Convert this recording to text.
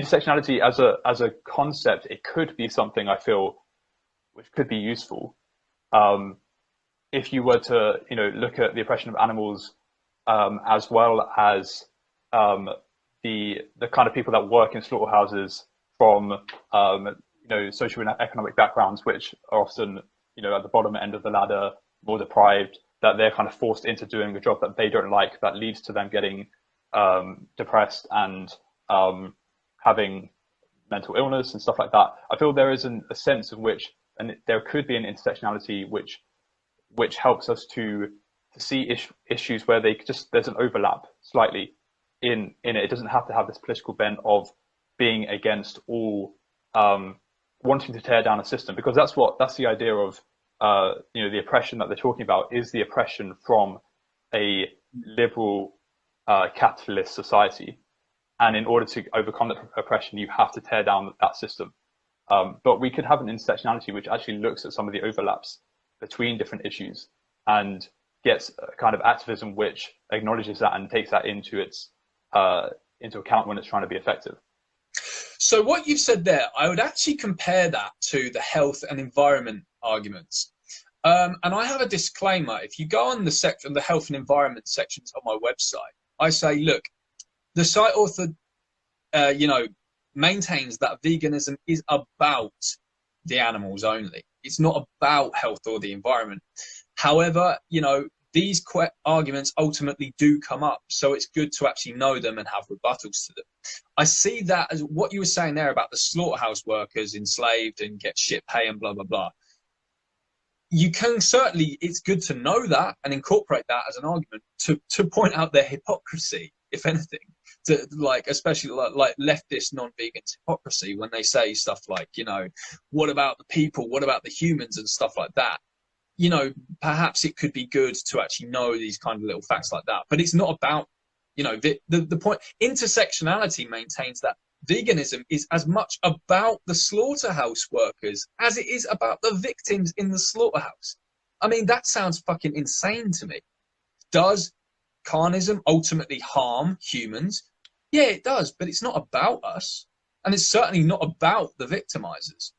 intersectionality as a concept, it could be something I feel which could be useful. If you were to, look at the oppression of animals, as well as the kind of people that work in slaughterhouses from social and economic backgrounds, which are often at the bottom end of the ladder, more deprived, that they're kind of forced into doing a job that they don't like, that leads to them getting depressed and having mental illness and stuff like that. I feel there is a sense in which, and there could be an intersectionality which helps us to see issues where there's an overlap slightly in it. It doesn't have to have this political bent of being against all, wanting to tear down a system, because that's the idea of the oppression that they're talking about is the oppression from a liberal capitalist society. And in order to overcome that oppression, you have to tear down that system. But we could have an intersectionality which actually looks at some of the overlaps between different issues and gets a kind of activism which acknowledges that and takes that into account when it's trying to be effective. So what you've said there, I would actually compare that to the health and environment arguments. And I have a disclaimer. If you go on the health and environment sections on my website, I say, look, the site author, maintains that veganism is about the animals only. It's not about health or the environment. However, these arguments ultimately do come up, so it's good to actually know them and have rebuttals to them. I see that as what you were saying there about the slaughterhouse workers enslaved and get shit pay and blah, blah, blah. You can certainly, it's good to know that and incorporate that as an argument to point out their hypocrisy, if anything, to especially like leftist non-vegans hypocrisy when they say stuff like, what about the people? What about the humans and stuff like that? Perhaps it could be good to actually know these kind of little facts like that. But it's not about, the point. Intersectionality maintains that veganism is as much about the slaughterhouse workers as it is about the victims in the slaughterhouse. I mean, that sounds fucking insane to me. Does carnism ultimately harm humans? Yeah, it does, but it's not about us. And it's certainly not about the victimizers.